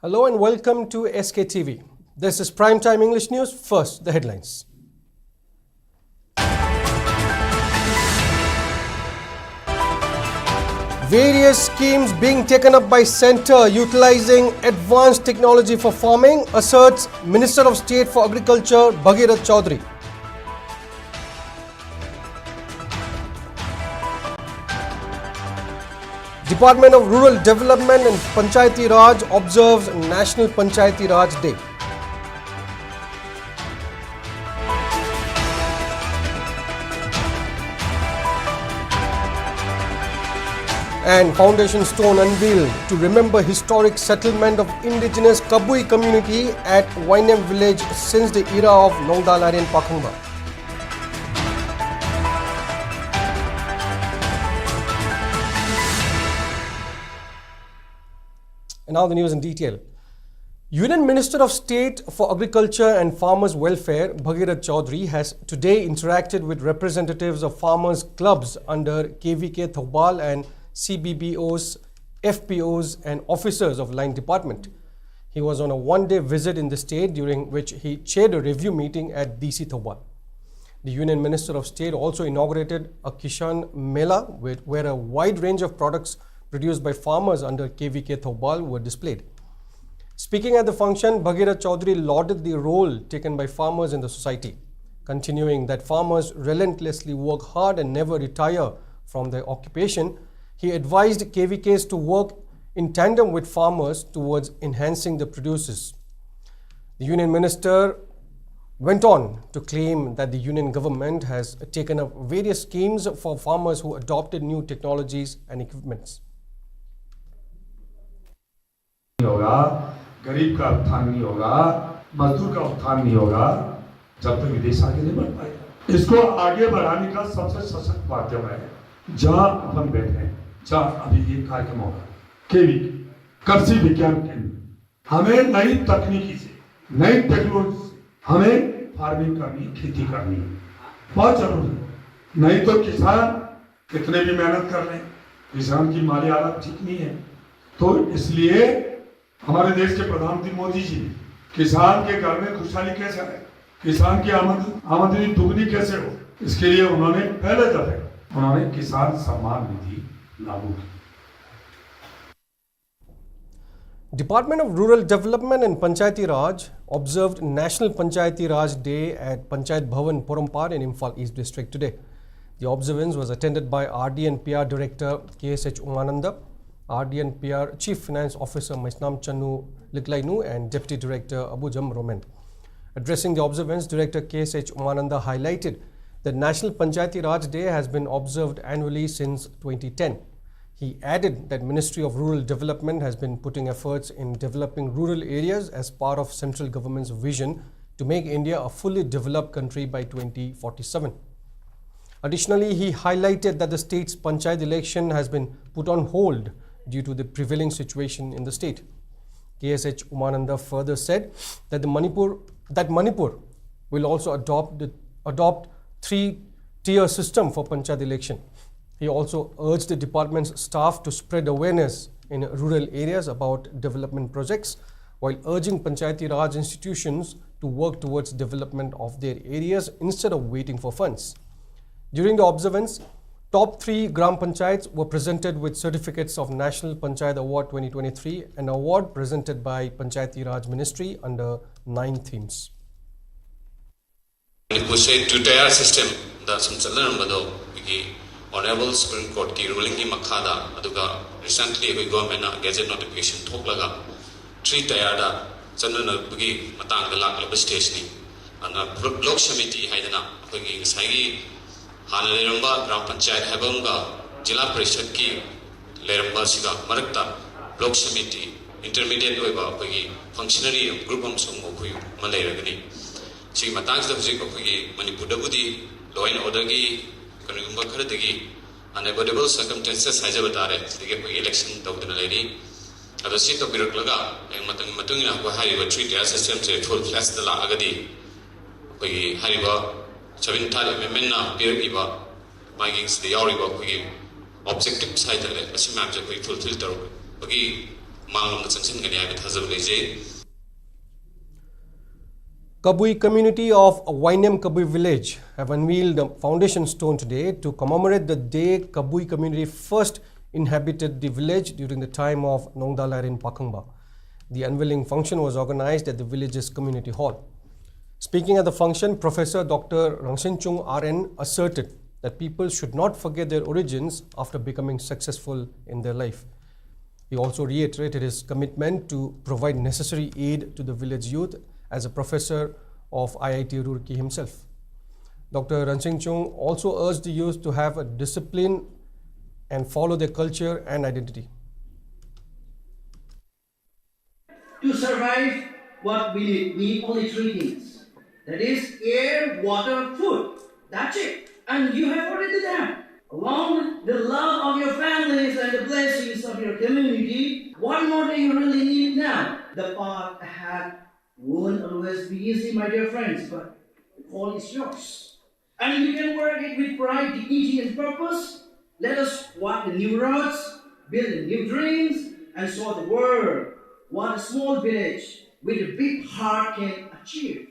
Hello and welcome to SKTV. This is Primetime English News. First, the headlines. Various schemes being taken up by Centre utilizing advanced technology for farming, asserts Minister of State for Agriculture Bhagirath Chaudhary. Department of Rural Development and Panchayati Raj observes National Panchayati Raj Day. And foundation stone unveiled to remember historic settlement of indigenous Kabui community at Wainem village since the era of Nongdalarian Pakhangba. And now the news in detail. Union Minister of State for Agriculture and Farmers Welfare, Bhagirath Chaudhary, has today interacted with representatives of farmers' clubs under KVK Thobal and CBBOs, FPOs and officers of line department. He was on a one-day visit in the state during which he chaired a review meeting at DC Thobal. The Union Minister of State also inaugurated a Kishan Mela where a wide range of products produced by farmers under KVK Thobal were displayed. Speaking at the function, Bhagirath Chaudhary lauded the role taken by farmers in the society, continuing that farmers relentlessly work hard and never retire from their occupation. He advised KVKs to work in tandem with farmers towards enhancing the produces. The Union Minister went on to claim that the Union government has taken up various schemes for farmers who adopted new technologies and equipments. होगा, गरीब का उत्थान नहीं होगा, मजदूर का उत्थान नहीं होगा, जब तक देश आगे नहीं बढ़ पाएगा। इसको आगे बढ़ाने का सबसे सशक्त माध्यम है, जहाँ अपन बैठे हैं, जहाँ अभी ये कार्यक्रम होगा, केवी कृषि विज्ञान केंद्र, हमें नई तकनीकी से, नई टेक्नोलॉजी से, हमें फार्मिंग करनी, खेती करनी, बहुत जरूरी है। नहीं तो किसान कितने भी मेहनत कर लें, किसान की माली हालत ठीक नहीं है, तो इसलिए हमारे देश के प्रधानमंत्री मोदी जी ने किसान के घर में खुशहाली कैसे आए, किसान की आमदनी दुगनी कैसे हो, इसके लिए उन्होंने पहले दफे उन्होंने किसान सम्मान निधि लागू की। Department of Rural Development and Panchayati Raj observed National Panchayati Raj Day at Panchayat Bhavan, Porampar in Imphal East District today. The observance was attended by RD and PR Director KSH Umananda, RD and PR Chief Finance Officer Maisnam Channu Liklainu and Deputy Director Abujam Roman. Addressing the observance, Director KSH Umananda highlighted that National Panchayati Raj Day has been observed annually since 2010. He added that Ministry of Rural Development has been putting efforts in developing rural areas as part of central government's vision to make India a fully developed country by 2047. Additionally, he highlighted that the state's Panchayat election has been put on hold due to the prevailing situation in the state. KSH Umananda further said that Manipur will also adopt three-tier system for Panchayat election. He also urged the department's staff to spread awareness in rural areas about development projects while urging Panchayati Raj institutions to work towards development of their areas instead of waiting for funds. During the observance, top 3 Gram Panchayats were presented with certificates of National Panchayat Award 2023, an award presented by Panchayati Raj Ministry under 9 themes. Manipur से two-tier system दा संचालन बदो कि Honorable Supreme Court की ruling की मखादा अदुगा recently we government ना gazette notification थोक लगा 3-tier दा चंद्रन बगी मतंग दा लाख लब stage नहीं अना block समिति है ना बगी साइगी हाना लेरंबा ग्राम पंचायत हैबंगा जिला परिषद की लेरंबा सिगा मरकता ब्लॉक समिति इंटरमीडिएट होइबा बगी फंक्शनरी ग्रुप हम संगो खुयु मलेरगनी सी मतांग द फिजिक बगी मणिपुर दबुदी लॉ एंड ऑर्डर की कनुगुंबा खरदगी अनएवॉइडेबल सर्कमस्टेंसेस हाइजे बतारे दिगे बगी इलेक्शन तौदना लेरी अदो सी तो बिरकलगा मतंग ना को हारिबा 3-tier system से फुल फ्लैश द लागदी बगी हारिबा 7th Amendment na pirakiba magi the yauriba objective side le asimam je fulfill taro bagi manglom da changsin gani ai thazab leje. Kabui community of Wainem Kabui village have unveiled a foundation stone today to commemorate the day Kabui community first inhabited the village during the time of Nongdalarin Pakangba. The unveiling function was organized at the village's community hall. Speaking at the function, Professor Dr. Rangsenchung RN asserted that people should not forget their origins after becoming successful in their life. He also reiterated his commitment to provide necessary aid to the village youth as a professor of IIT Roorkee himself. Dr. Rangsenchung also urged the youth to have a discipline and follow their culture and identity. To survive, what we need only three things. That is air, water, food. That's it. And you have already that. Along with the love of your families and the blessings of your community, what more do you really need now? The path ahead won't always be easy, my dear friends, but the call is yours. And you can work it with pride, dignity, and purpose. Let us walk the new roads, build the new dreams, and show the world what a small village with a big heart can achieve.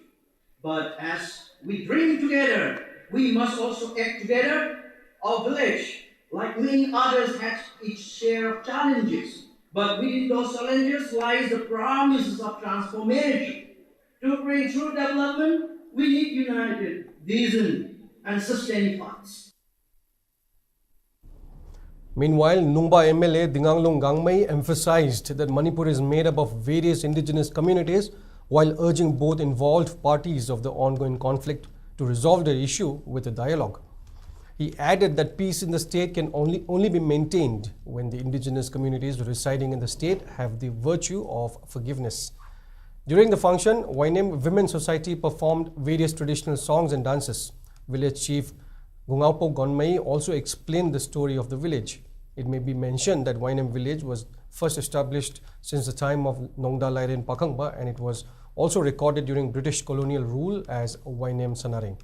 But as we dream together, we must also act together. Our village, like many others, has its share of challenges. But within those challenges lies the promises of transformation. To bring true development, we need united vision and sustained efforts. Meanwhile, Nungba MLA Dinganglong Gangmei emphasized that Manipur is made up of various indigenous communities while urging both involved parties of the ongoing conflict to resolve the issue with a dialogue. He added that peace in the state can only be maintained when the indigenous communities residing in the state have the virtue of forgiveness. During the function, Wainem Women's Society performed various traditional songs and dances. Village Chief Gungaupo Gonmei also explained the story of the village. It may be mentioned that Wainem village was first established since the time of Nongdalarin Pakangba, and it was also recorded during British colonial rule as Wainem Sanaring.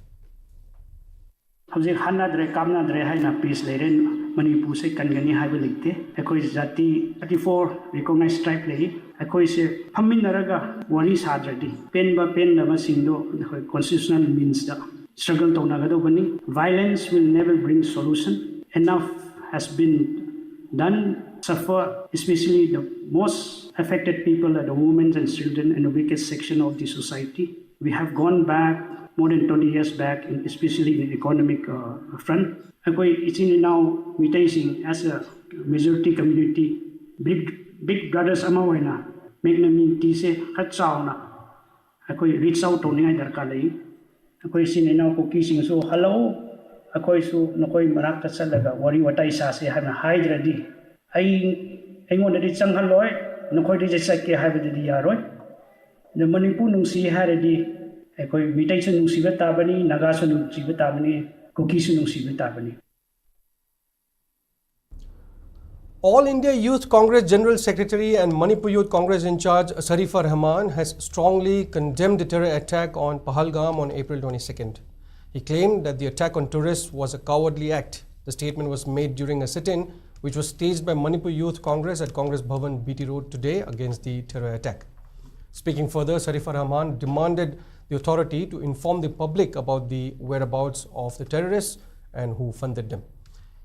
Howjik hanadre kamnadre haina peace lerin Manipur se kangani haiba ligte ekoi jati 34 recognized tribe legi ekoi se phaminaraga wari sadradi penba ma singdo constitutional means da struggle to nagado bani. Violence will never bring solution. Enough has been done. Suffer, especially the most affected people are the women and children and the weakest section of the society. We have gone back more than 20 years back, especially in the economic front. Now, as a majority community, big brothers amawaina, make na minti se katsauna. Reach out to ningai darkalai. Now cooking so hello. So nakoi marak salaga wari watai sa se hana hide ready. I want to chang haloi, no quite just like I have the yaroi. The Manipur Nusi had a day, a mutation Nusibatabani, Nagaso Nusibatabani, Kokisu Nusibatabani. All India Youth Congress General Secretary and Manipur Youth Congress in charge Sarifa Rahman has strongly condemned the terror attack on Pahalgam on April 22nd. He claimed that the attack on tourists was a cowardly act. The statement was made during a sit-in which was staged by Manipur Youth Congress at Congress Bhavan, BT Road today against the terror attack. Speaking further, Sarifa Rahman demanded the authority to inform the public about the whereabouts of the terrorists and who funded them.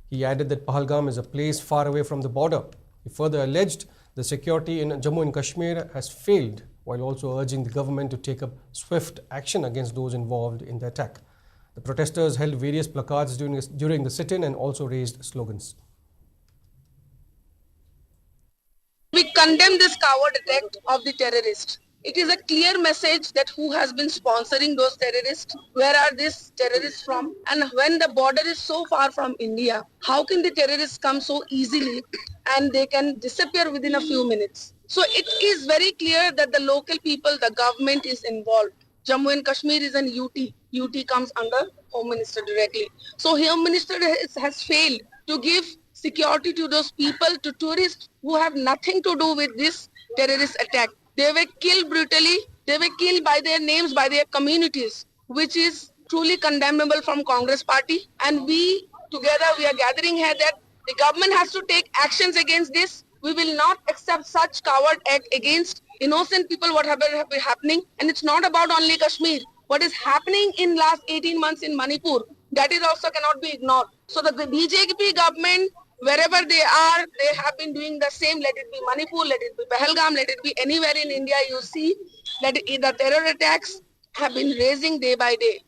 He added that Pahalgam is a place far away from the border. He further alleged the security in Jammu and Kashmir has failed, while also urging the government to take up swift action against those involved in the attack. The protesters held various placards during the sit-in and also raised slogans. We condemn this coward attack of the terrorists. It is a clear message that who has been sponsoring those terrorists, where are these terrorists from, and when the border is so far from India, how can the terrorists come so easily and they can disappear within a few minutes? So it is very clear that the local people, the government is involved. Jammu and Kashmir is an UT. UT comes under Home Minister directly. So Home Minister has failed to give security to those people, to tourists who have nothing to do with this terrorist attack. They were killed brutally. They were killed by their names, by their communities, which is truly condemnable from Congress party. And we together, we are gathering here that the government has to take actions against this. We will not accept such coward act against innocent people, what have been happening. And it's not about only Kashmir. What is happening in last 18 months in Manipur, that is also cannot be ignored. So the BJP government, wherever they are, they have been doing the same. Let it be Manipur, let it be Pahalgam, let it be anywhere in India you see, that the terror attacks have been raising day by day.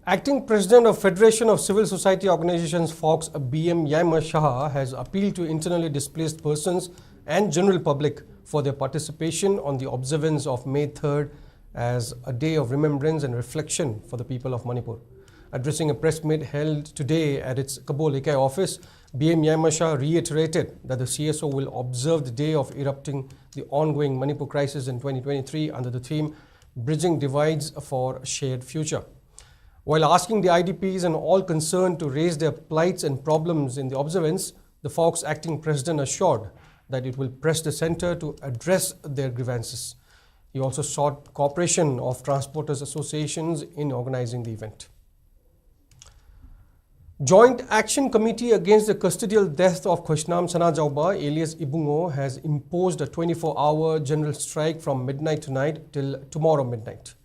Acting President of Federation of Civil Society Organizations, FOX, BM Yaima Shah, has appealed to internally displaced persons and general public for their participation on the observance of May 3rd as a day of remembrance and reflection for the people of Manipur. Addressing a press meet held today at its Kabul Ikai office, BM Yaima Shah reiterated that the CSO will observe the day of erupting the ongoing Manipur crisis in 2023 under the theme Bridging Divides for Shared Future. While asking the IDPs and all concerned to raise their plights and problems in the observance, the FOX acting president assured that it will press the center to address their grievances. He also sought cooperation of transporters associations in organizing the event. Joint Action Committee against the custodial death of Khoshnam Sanajauba alias Ibungo has imposed a 24-hour general strike from midnight tonight till tomorrow midnight.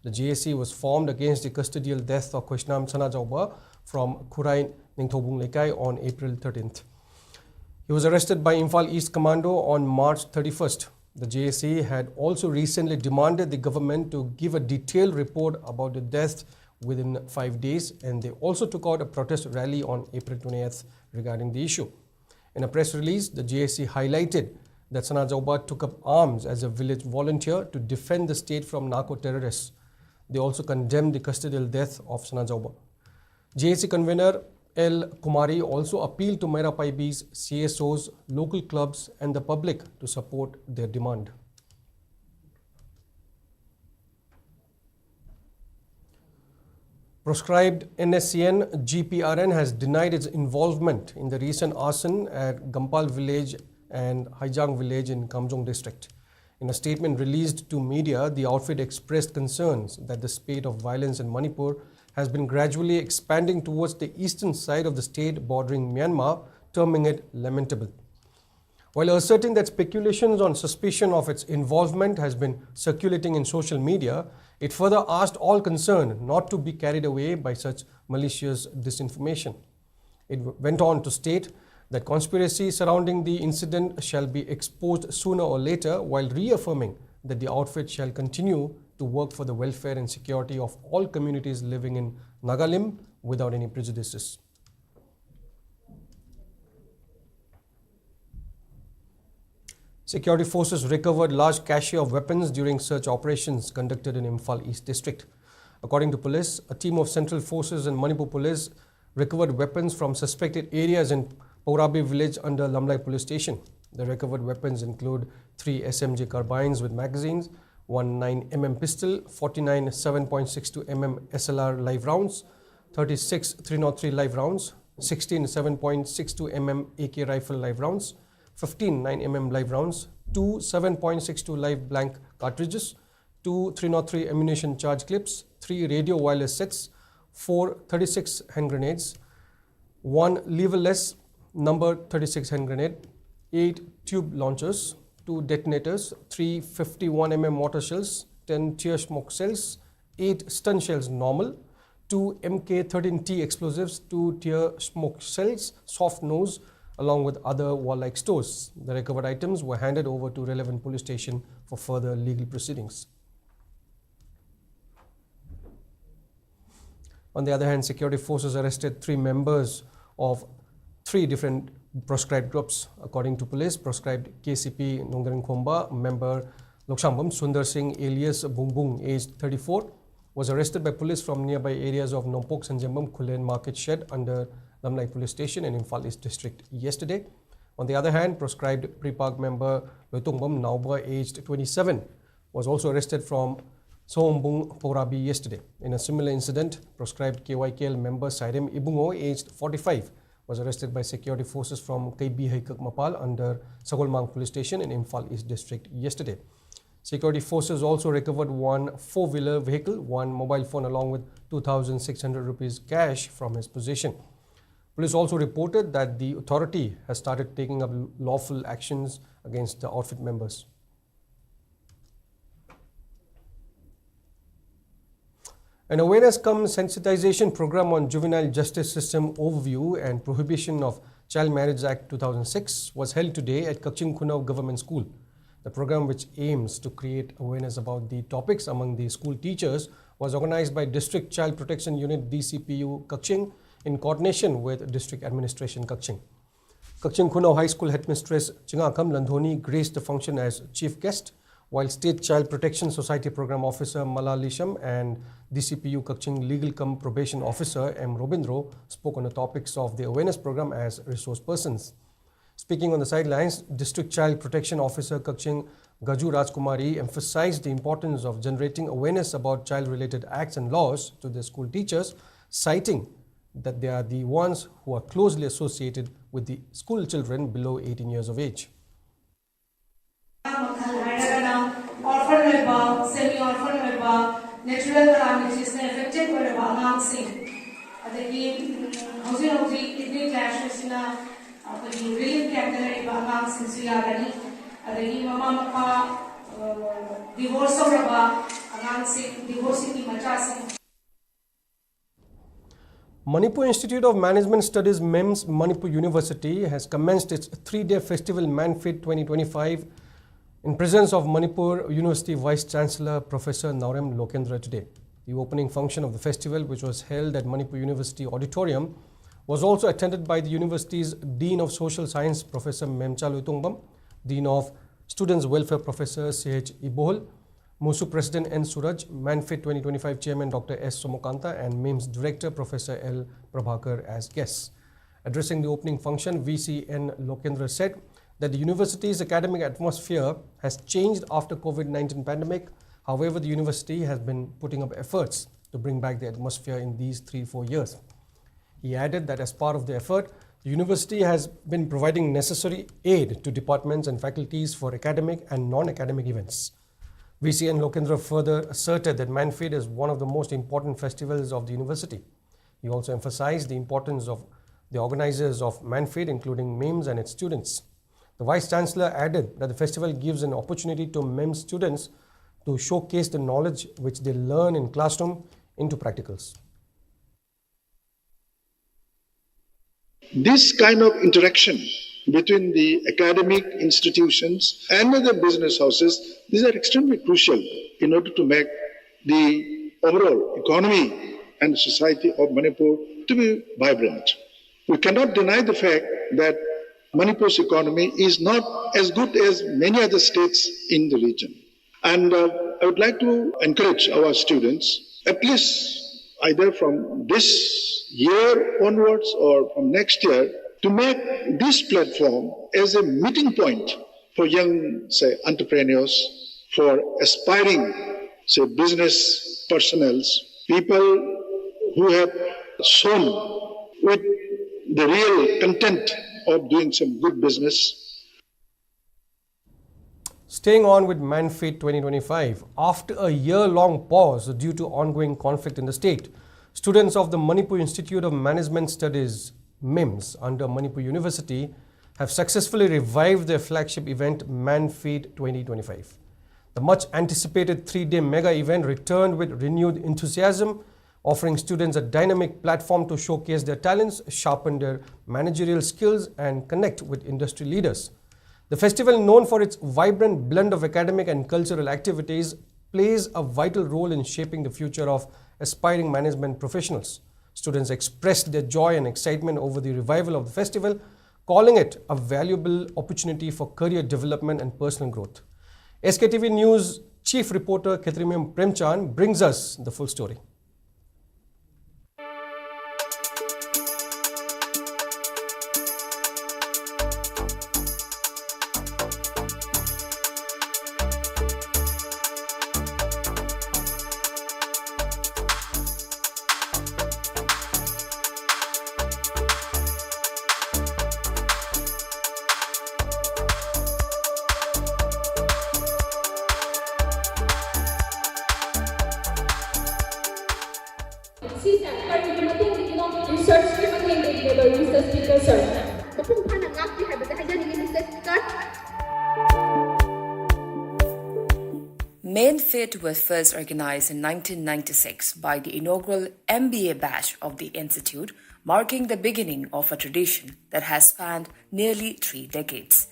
The JAC was formed against the custodial death of Khoshnam Sanajauba from Khurain Ningthobung Lekai on April 13th. He was arrested by Imphal East Commando on March 31st. The JAC had also recently demanded the government to give a detailed report about the death within 5 days, and they also took out a protest rally on April 20th regarding the issue. In a press release, the JAC highlighted that Sanajauba took up arms as a village volunteer to defend the state from narco-terrorists. They also condemned the custodial death of Sanajauba. JAC convener L. Kumari also appealed to Mera Paibis, CSOs, local clubs and the public to support their demand. Proscribed NSCN GPRN has denied its involvement in the recent arson at Gampal village and Haijang village in Kamjong district. In a statement released to media, the outfit expressed concerns that the spate of violence in Manipur has been gradually expanding towards the eastern side of the state bordering Myanmar, terming it lamentable. While asserting that speculations on suspicion of its involvement has been circulating in social media, it further asked all concerned not to be carried away by such malicious disinformation. It went on to state that conspiracy surrounding the incident shall be exposed sooner or later, while reaffirming that the outfit shall continue to work for the welfare and security of all communities living in Nagalim without any prejudices. Security forces recovered large cache of weapons during search operations conducted in Imphal East District. According to police, a team of Central Forces and Manipur Police recovered weapons from suspected areas in Paurabi village under Lamlai Police Station. The recovered weapons include 3 SMG carbines with magazines, 1 9mm pistol, 49 7.62mm SLR live rounds, 36 303 live rounds, 16 7.62mm AK rifle live rounds, 15 9mm live rounds, 2 7.62 live blank cartridges, 2 303 ammunition charge clips, 3 radio wireless sets, 4 36 hand grenades, 1 leverless number 36 hand grenade, 8 tube launchers, 2 detonators, 3 51mm mortar shells, 10 tear smoke cells, 8 stun shells normal, 2 MK13T explosives, 2 tear smoke cells, soft nose, along with other warlike stores. The recovered items were handed over to relevant police station for further legal proceedings. On the other hand, security forces arrested 3 members of 3 different proscribed groups. According to police, proscribed KCP Nongren Khomba member Lokshambam Sundar Singh alias Bung Bung, aged 34, was arrested by police from nearby areas of Nompok Sanjambam Kulen Market Shed under Lamlai Police Station in Imphal East District yesterday. On the other hand, proscribed Pre-Park member Loitongbam Nauba, aged 27, was also arrested from Sohombung Paurabi yesterday. In a similar incident, proscribed KYKL member Sairem Ibungo, aged 45, was arrested by security forces from KB Haikak Mapal under Sagolmang Police Station in Imphal East District yesterday. Security forces also recovered 1 4-wheeler vehicle, 1 mobile phone along with 2,600 rupees cash from his possession. Police also reported that the authority has started taking up lawful actions against the outfit members. An awareness cum sensitization program on juvenile justice system overview and prohibition of Child Marriage Act 2006 was held today at Kaching Khunau Government School. The program, which aims to create awareness about the topics among the school teachers, was organized by District Child Protection Unit DCPU Kaching in coordination with District Administration Kaching. Kaching Khunau High School Headmistress Chingakam Landhoni graced the function as chief guest, while State Child Protection Society Program Officer Malalisham and DCPU Kaching Legal cum Probation Officer M. Robindro spoke on the topics of the awareness program as resource persons. Speaking on the sidelines, District Child Protection Officer Kaching Gaju Rajkumari emphasized the importance of generating awareness about child-related acts and laws to the school teachers, citing that they are the ones who are closely associated with the school children below 18 years of age. Orphan, semi-orphan, natural calamities affected by kidney clashes relief campaign mama divorce divorcing Manipur Institute of Management Studies MEMS Manipur University has commenced its 3-day festival Manfit 2025 in presence of Manipur University Vice Chancellor Professor Naurem Lokendra today. The opening function of the festival, which was held at Manipur University Auditorium, was also attended by the university's Dean of Social Science Professor Memchalu Tungbam, Dean of Students Welfare Professor C.H. Ibohol, MUSU President N. Suraj, Manfit 2025 Chairman Dr. S. Somokanta and MEMS Director Professor L. Prabhakar as guests. Addressing the opening function, VC N. Lokendra said that the university's academic atmosphere has changed after COVID-19 pandemic. However, the university has been putting up efforts to bring back the atmosphere in these 3-4 years. He added that as part of the effort, the university has been providing necessary aid to departments and faculties for academic and non-academic events. VCN Lokendra further asserted that Manfit is one of the most important festivals of the university. He also emphasized the importance of the organizers of Manfit, including MEMS and its students. The Vice Chancellor added that the festival gives an opportunity to MEMS students to showcase the knowledge which they learn in classroom into practicals. This kind of interaction between the academic institutions and the business houses, these are extremely crucial in order to make the overall economy and society of Manipur to be vibrant. We cannot deny the fact that Manipur's economy is not as good as many other states in the region. And I would like to encourage our students, at least either from this year onwards or from next year, to make this platform as a meeting point for young, say, entrepreneurs, for aspiring, say, business personnel, people who have shown with the real content of doing some good business. Staying on with Manfit 2025, after a year-long pause due to ongoing conflict in the state, students of the Manipur Institute of Management Studies, MEMS, under Manipur University have successfully revived their flagship event Manfit 2025. The much-anticipated 3-day mega event returned with renewed enthusiasm, offering students a dynamic platform to showcase their talents, sharpen their managerial skills, and connect with industry leaders. The festival, known for its vibrant blend of academic and cultural activities, plays a vital role in shaping the future of aspiring management professionals. Students expressed their joy and excitement over the revival of the festival, calling it a valuable opportunity for career development and personal growth. SKTV News Chief Reporter Khetrimim Premchand brings us the full story. Fit was first organized in 1996 by the inaugural MBA batch of the institute, marking the beginning of a tradition that has spanned nearly 3 decades.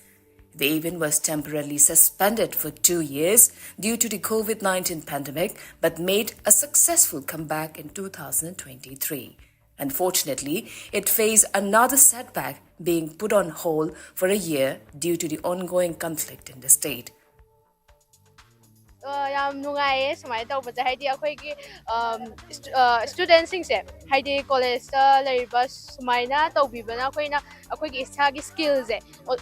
The event was temporarily suspended for 2 years due to the COVID-19 pandemic, but made a successful comeback in 2023. Unfortunately, it faced another setback, being put on hold for a year due to the ongoing conflict in the state. ꯌꯥꯝ ꯅꯨꯡꯉꯥꯏꯌꯦ ꯁꯨꯃꯥꯏꯅ ꯇꯧꯕꯁꯦ ꯍꯥꯏꯗꯤ ꯑꯩꯈꯣꯏꯒꯤ ꯁ꯭ꯇꯨꯗꯦꯟꯠꯁꯤꯡꯁꯦ ꯍꯥꯏꯗꯤ ꯀꯣꯂꯦꯖꯇ ꯂꯩꯔꯤꯕ ꯁꯨꯃꯥꯏꯅ ꯇꯧꯕꯤꯕꯅ ꯑꯩꯈꯣꯏꯒꯤ ꯏꯁꯥꯒꯤ ꯁ꯭ꯀꯤꯜꯁꯦ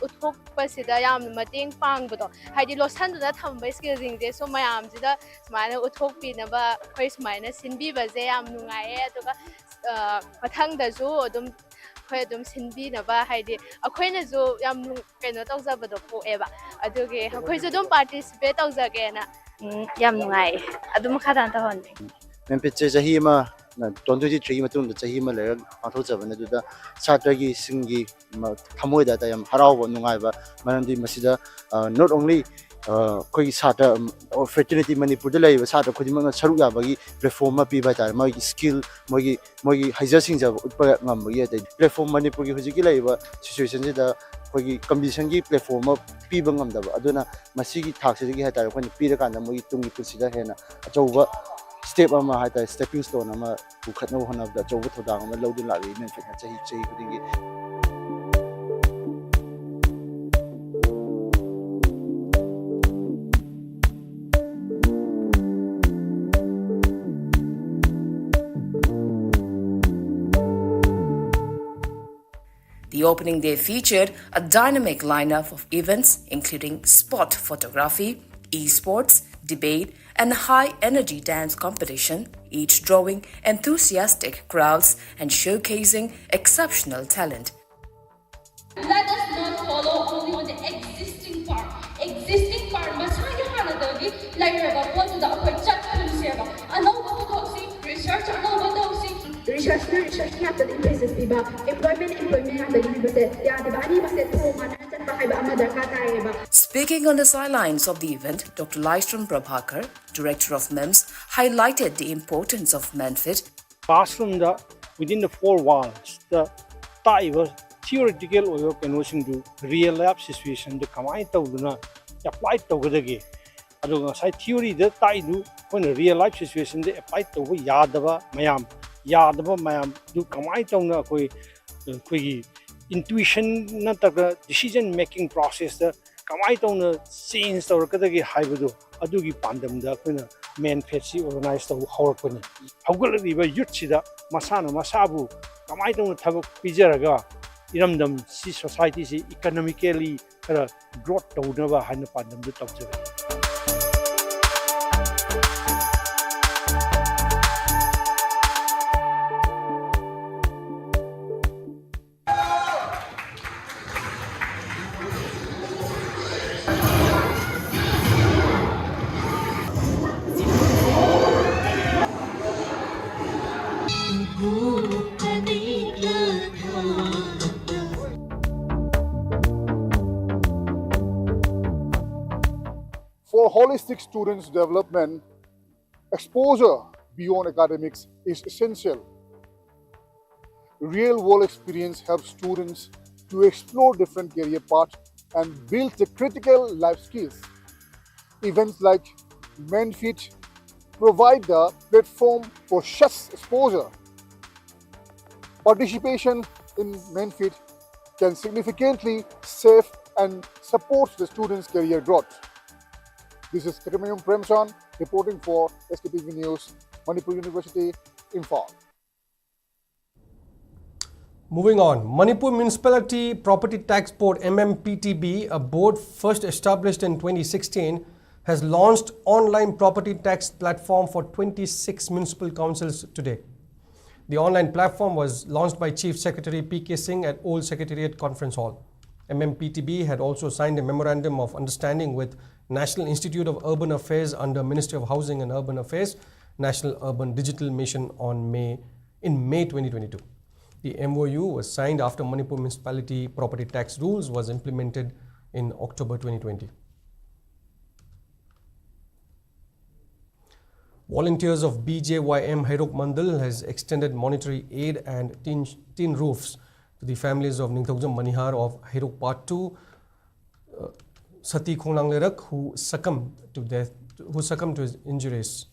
ꯎꯠꯊꯣꯛꯄꯁꯤꯗ ꯌꯥꯝꯅ ꯃꯇꯦꯡ ꯄꯥꯡꯕꯗꯣ ꯍꯥꯏꯗꯤ ꯂꯣꯠꯁꯟꯗꯨꯅ ꯊꯝꯕ ꯁ꯭ꯀꯤꯜꯁꯤꯡꯁꯦ ꯁꯨꯝ ꯃꯌꯥꯝꯁꯤꯗ ꯁꯨꯃꯥꯏꯅ ꯎꯠꯊꯣꯛꯄꯤꯅꯕ ꯑꯩꯈꯣꯏ ꯁꯨꯃꯥꯏꯅ ꯁꯤꯟꯕꯤꯕꯁꯦ ꯌꯥꯝ ꯅꯨꯡꯉꯥꯏꯌꯦ ꯑꯗꯨꯒ ꯃꯊꯪꯗꯁꯨ ꯑꯗꯨꯝ ꯑꯩꯈꯣꯏ ꯑꯗꯨꯝ ꯁꯤꯟꯕꯤꯅꯕ ꯍꯥꯏꯗꯤ ꯑꯩꯈꯣꯏꯅꯁꯨ ꯌꯥꯝ ꯀꯩꯅꯣ ꯇꯧꯖꯕꯗꯣ ꯄꯣꯛꯑꯦꯕ ꯑꯗꯨꯒꯤ ꯑꯩꯈꯣꯏꯁꯨ ꯑꯗꯨꯝ ꯄꯥꯔꯇꯤꯁꯤꯄꯦꯠ ꯇꯧꯖꯒꯦꯅ ꯌꯥꯝ ꯅꯨꯡꯉꯥꯏꯌꯦ ꯑꯗꯨꯝ ꯃꯈꯥ ꯇꯥꯅ ꯇꯧꯍꯟꯅꯤꯡꯉꯤ ꯃꯦꯟꯐꯤꯠꯁꯦ ꯆꯍꯤ ꯑꯃ 2023 ꯃꯇꯨꯡꯗ ꯆꯍꯤ ꯑꯃ ꯂꯩꯔꯒ ꯄꯥꯡꯊꯣꯛꯆꯕꯅꯦ ꯑꯗꯨꯗ ꯁꯥꯇ꯭ꯔꯒꯤ ꯁꯤꯡꯒꯤ ꯊꯃꯣꯏꯗ ꯌꯥꯝ ꯍꯔꯥꯎꯕ ꯅꯨꯡꯉꯥꯏꯕ ꯃꯔꯝꯗꯤ ꯃꯁꯤꯗ ꯅꯣꯠ ꯑꯣꯟꯂꯤ ꯑꯩꯈꯣꯏꯒꯤ ꯁꯥꯇ꯭ꯔ ꯐ꯭ꯔꯦꯇꯔꯅꯤꯇꯤ ꯃꯅꯤꯄꯨꯔꯗ ꯂꯩꯔꯤꯕ ꯁꯥꯇ꯭ꯔ ꯈꯨꯗꯤꯡꯃꯛꯅ ꯁꯔꯨꯛ ꯌꯥꯕꯒꯤ ꯄ꯭ꯂꯦꯠꯐꯣꯝ ꯑꯃ ꯄꯤꯕ ꯍꯥꯏꯇꯥꯔꯦ ꯃꯣꯏꯒꯤ ꯁ꯭ꯀꯤꯜ ꯃꯣꯏꯒꯤ ꯍꯩꯖ ꯁꯤꯡꯖꯕ ꯎꯠꯄ ꯉꯝꯕꯒꯤ ꯑꯗꯩ ꯄ꯭ꯂꯦꯠꯐꯣꯝ ꯃꯅꯤꯄꯨꯔꯒꯤ ꯍꯧꯖꯤꯛꯀꯤ ꯂꯩꯔꯤꯕ ꯁꯤꯆꯨꯋꯦꯁꯟꯁꯤꯗ ꯑꯩꯈꯣꯏꯒꯤ ꯀꯝꯄꯤꯇꯤꯁꯟꯒꯤ ꯄ꯭ꯂꯦꯠꯐꯣꯝ ꯑꯃ ꯄꯤꯕ ꯉꯝꯗꯕ ꯑꯗꯨꯅ ꯃꯁꯤꯒꯤ ꯊꯥꯛꯁꯤꯗꯒꯤ ꯍꯥꯏꯇꯥꯔꯦ ꯑꯩꯈꯣꯏꯅ ꯄꯤꯔꯀꯥꯟꯗ ꯃꯣꯏꯒꯤ ꯇꯨꯡꯒꯤ ꯄꯨꯟꯁꯤꯗ ꯍꯦꯟꯅ ꯑꯆꯧꯕ ꯁ꯭ꯇꯦꯞ ꯑꯃ ꯍꯥꯏꯇꯥꯔꯦ ꯁ꯭ꯇꯦꯄꯤꯡ ꯁ꯭ꯇꯣꯟ ꯑꯃ ꯄꯨꯈꯠꯅꯕ ꯍꯣꯠꯅꯕꯗ ꯑꯆꯧꯕ ꯊꯧꯗꯥꯡ ꯑꯃ ꯂꯧꯗꯨꯅ ꯂꯥꯛꯂꯤ ꯃꯦꯟꯐꯤꯠꯅ ꯆꯍꯤ ꯈꯨꯗꯤꯡꯒꯤ. The opening day featured a dynamic lineup of events including spot photography, esports, debate, and high-energy dance competition, each drawing enthusiastic crowds and showcasing exceptional talent. Let us not follow only on the existing part. Existing part, masaya hanadagi, like what to the chat kunsiba. Research happened in places biba. Employment happened in places. Ya dibani maset mana chat pakai ba amadar kata. Speaking on the sidelines of the event, Dr. Lystrom Prabhakar, Director of MEMS, highlighted the importance of MENFIT. Classroom within the 4 walls, the theoretical or to real life situation the kamai tawduna apply tawgadagi aduga sai theory the taidu when real life situation the apply taw yadaba mayam du kamai tawna koi intuition nataga decision making process the kamai tawna change tawrakadagi haibadu adugi pandamda koina main fetsi organize taw hawrpani hawgalriba youth sida masana masabu kamai tawna thabak pijaraga iramdam si society si economically growth tawdaba haina pandam du tawjaga. For holistic students' development, exposure beyond academics is essential. Real-world experience helps students to explore different career paths and build the critical life skills. Events like MENFIT provide the platform for such exposure. Participation in MENFIT can significantly save and support the students' career growth. This is Sktv'S Primetime reporting for SKTV News, Manipur University, Imphal. Moving on, Manipur Municipality Property Tax Board MMPTB, a board first established in 2016, has launched online property tax platform for 26 municipal councils today. The online platform was launched by Chief Secretary PK Singh at Old Secretariat Conference Hall. MMPTB had also signed a memorandum of understanding with National Institute of Urban Affairs under Ministry of Housing and Urban Affairs, National Urban Digital Mission in May 2022. The MOU was signed after Manipur Municipality Property Tax Rules was implemented in October 2020. Volunteers of BJYM Hairok Mandal has extended monetary aid and tin roofs to the families of Ningthaujam Manihar of Hairok Part 2 Sati Khonglanglerak who succumbed to his injuries.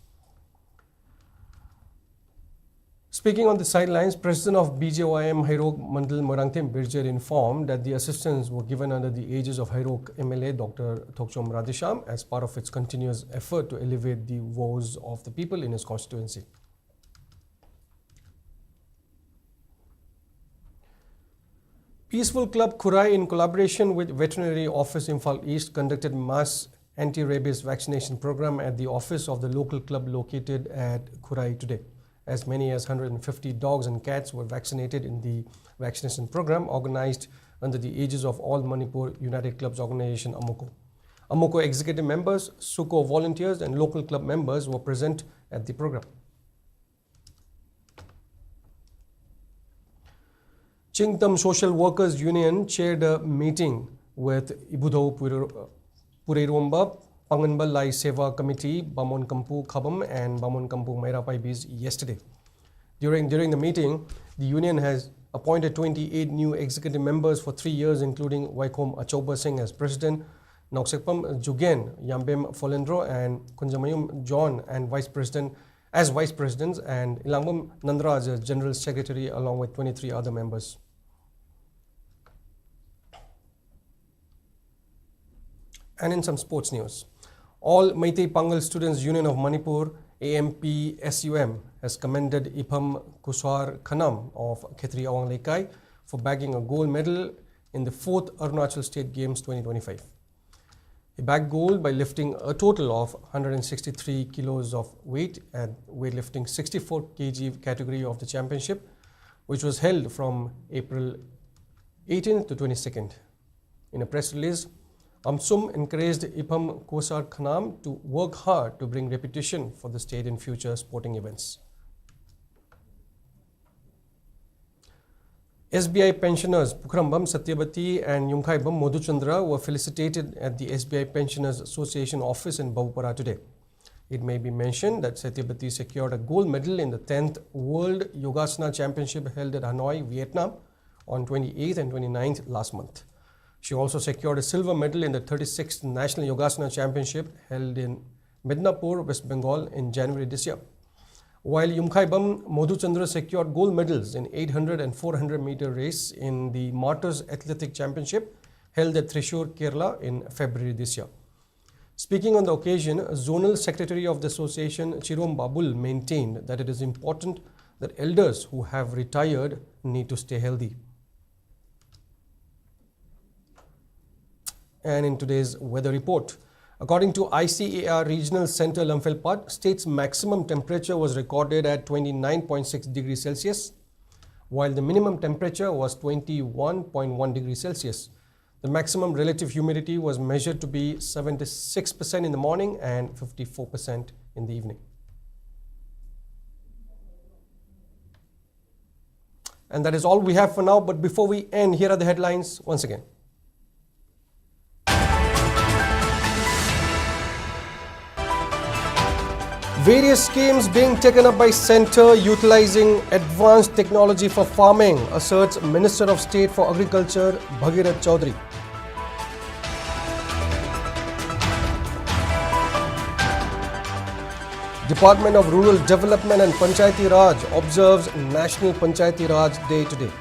Speaking on the sidelines, President of BJYM Hairok Mandal Morangthem Birjer informed that the assistance were given under the aegis of Hairok MLA Dr. Thokchom Radhesham as part of its continuous effort to alleviate the woes of the people in his constituency. Peaceful Club Khurai, in collaboration with Veterinary Office Imphal East, conducted mass anti-rabies vaccination program at the office of the local club located at Khurai today. As many as 150 dogs and cats were vaccinated in the vaccination program organized under the aegis of All Manipur United Clubs Organization AMUCO. AMUCO executive members, SUCO volunteers and local club members were present at the program. Chingtam Social Workers Union chaired a meeting with Ibudho Pureiromba, Panganbal Lai Seva Committee, Bamon Kampu Khabam and Bamon Kampu Mairapaibis yesterday. During the meeting, the union has appointed 28 new executive members for 3 years, including Waikom Achoba Singh as president, Nauksekpam Jugen, Yambem Folendro and Kunjamayum John and vice presidents, and Ilangum Nandraj as general secretary along with 23 other members. And in some sports news, All Meitei Pangal Students Union of Manipur, AMP-SUM, has commended Ipham Kuswar Khanam of Khetri Awang Lekai for bagging a gold medal in the 4th Arunachal State Games 2025. He bagged gold by lifting a total of 163 kilos of weight at weightlifting 64 kg category of the championship, which was held from April 18th to 22nd. In a press release, AMSUM encouraged Ipham Kuswar Khanam to work hard to bring reputation for the state in future sporting events. SBI pensioners Pukhrambam Satyabati and Yumkhaibam Modhuchandra were felicitated at the SBI Pensioners Association office in Bahupara today. It may be mentioned that Satyabati secured a gold medal in the 10th World Yogasana Championship held at Hanoi, Vietnam on 28th and 29th last month. She also secured a silver medal in the 36th National Yogasana Championship held in Midnapur, West Bengal in January this year. While Yumkhaibam Modhuchandra secured gold medals in 800 and 400 meter race in the Martyrs Athletic Championship held at Thrissur, Kerala in February this year. Speaking on the occasion, Zonal Secretary of the Association Chirom Babul maintained that it is important that elders who have retired need to stay healthy. And in today's weather report, according to ICAR Regional Center Lamphel, state's maximum temperature was recorded at 29.6 degrees Celsius, while the minimum temperature was 21.1 degrees Celsius. The maximum relative humidity was measured to be 76% in the morning and 54% in the evening. And that is all we have for now. But before we end, here are the headlines once again. Various schemes being taken up by Centre utilizing advanced technology for farming, asserts Minister of State for Agriculture Bhagirath Chaudhary. Department of Rural Development and Panchayati Raj observes National Panchayati Raj Day today.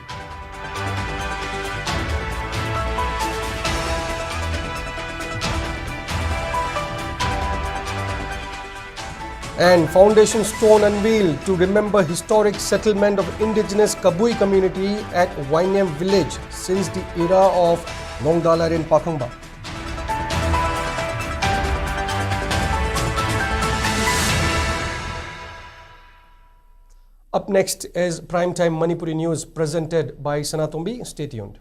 And foundation stone unveiled to remember historic settlement of indigenous Kabui community at Wainam village since the era of Nongdalar in Pakhangba. Up next is Primetime Manipuri News presented by Sanatombi. Stay tuned.